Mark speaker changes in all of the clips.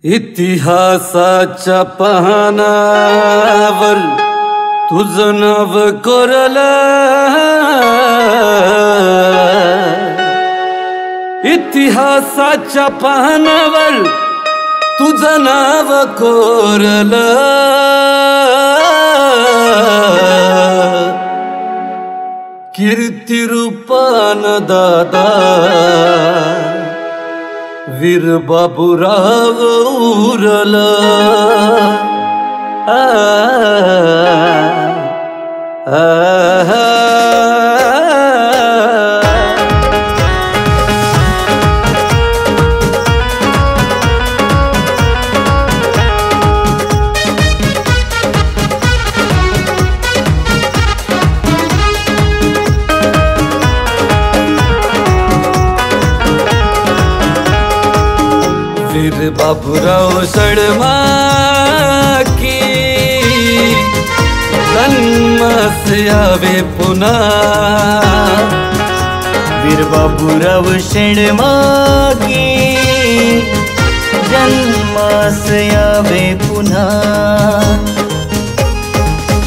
Speaker 1: इतिहासाच्या पानावर तुझं नाव कोरलं, इतिहासाच्या पानावर तुझं नाव कोरलं, कीर्ती रूपान दादा वीर बाबूराव उरला। वीर बाबूराव सडमाकी जन्मास यावे पुन्हा,
Speaker 2: वीर बाबूराव सडमाकी जन्मास यावे पुन्हा।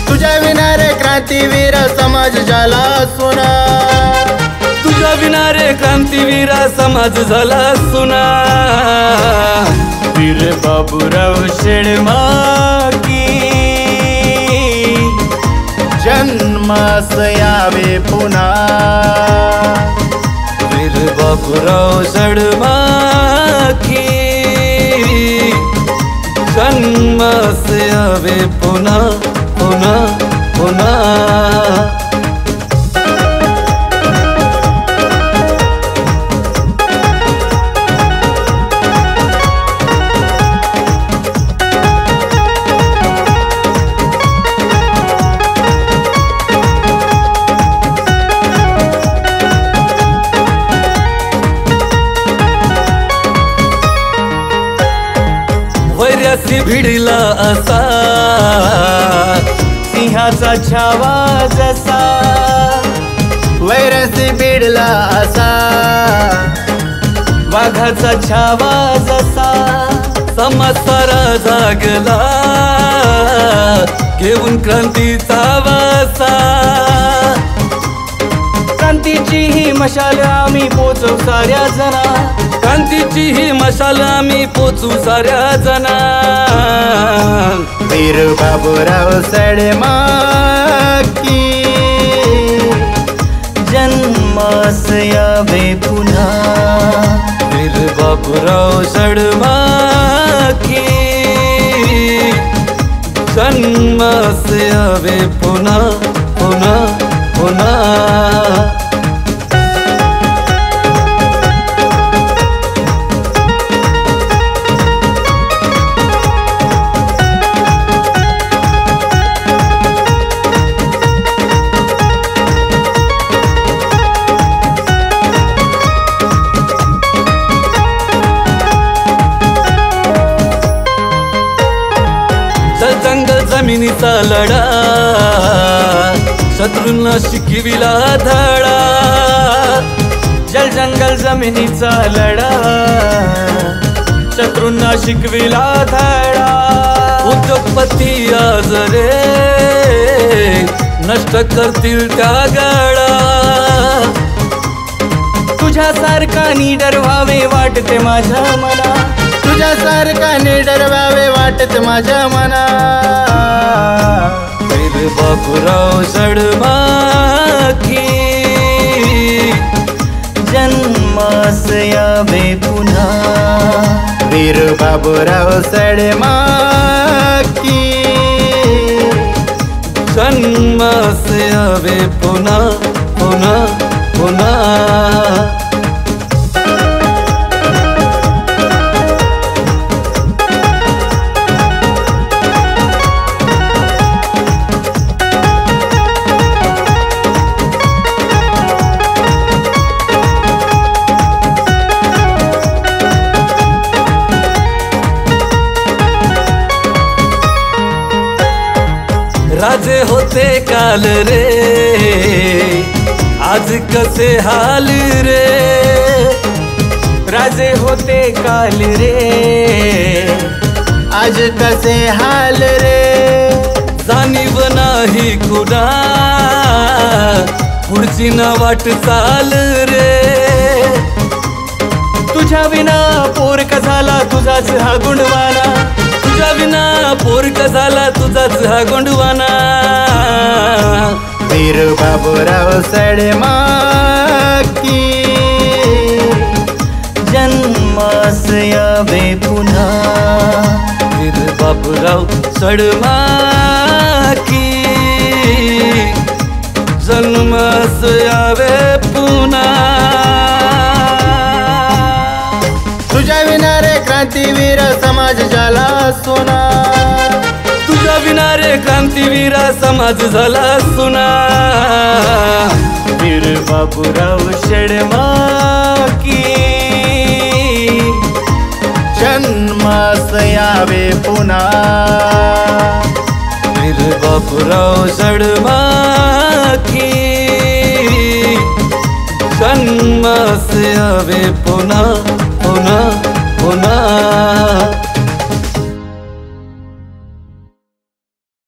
Speaker 2: तुझ्या विना रे क्रांतीवीर समाज झाला सुना,
Speaker 1: तुझ्या विना रे क्रांतीवीरा समाज झाला सुना।
Speaker 2: वीर बाबूराव सडमाकी जन्मास यावे पुन्हा,
Speaker 1: वीर बाबूराव सडमाकी जन्मास यावे पुन्हा पुन्हा पुन्हा। वैऱ्यासी भिडला असा
Speaker 2: सिंहाचा छावा जसा, वैरासी भिडला असा वाघाचा छावा जसा।
Speaker 1: समाज सारा जागला घेऊन क्रांतीचा वासा,
Speaker 2: क्रांतीची ही मशाल आम्ही पोचू साऱ्या जना,
Speaker 1: क्रांतीची ही मशाल आम्ही पोचू साऱ्या जना।
Speaker 2: वीर बाबूराव सडमाकी जन्मास यावे पुन्हा,
Speaker 1: वीर बाबूराव सडमाकी जन्मास यावे पुन्हा पुन्हा पुन्हा। जंगल जमिनीचा लढा शत्रूंना शिकविला धडा,
Speaker 2: जल जंगल जमिनीचा लढा शत्रूंना शिकविला धडा।
Speaker 1: उद्योगपती आज रे नष्ट करतील त्या गडा,
Speaker 2: तुझ्यासारखा निडर व्हावे वाटते माझ्या मना, तुझ्यासारखा निडर व्हावे वाटते माझ्या मना।
Speaker 1: वीर बाबूराव सडमाकी
Speaker 2: जन्मास यावे पुन्हा, वीर बाबूराव सडमाकी
Speaker 1: जन्मास यावे पुन्हा पुन्हा पुन्हा। राजे होते काल रे आज कसे हाल रे,
Speaker 2: राजे होते काल रे, आज कसे हाल रे.
Speaker 1: जाणीव नाही कुणा पुढची ना वाट चाल रे.
Speaker 2: तुझ्या विना पोर का झाला तुझाच हा गुंडवाना,
Speaker 1: तुझ्या विना पोर का झाला तुझाच हा गोंडवाना.
Speaker 2: वीर बाबूराव सडमाकी जन्मास यावे पुन्हा.
Speaker 1: वीर बाबूराव सडमाकी जन्मास यावे पुन्हा.
Speaker 2: तुझ्या विना रे क्रांतीवीर समाज झाला सोना,
Speaker 1: तुझ्या विना रे क्रांतीवीर समाज झाला सुना.
Speaker 2: वीर बाबूराव सडमाकी जन्मास यावे पुन्हा.
Speaker 1: वीर बाबूराव सडमाकी जन्मास यावे पुन्हा.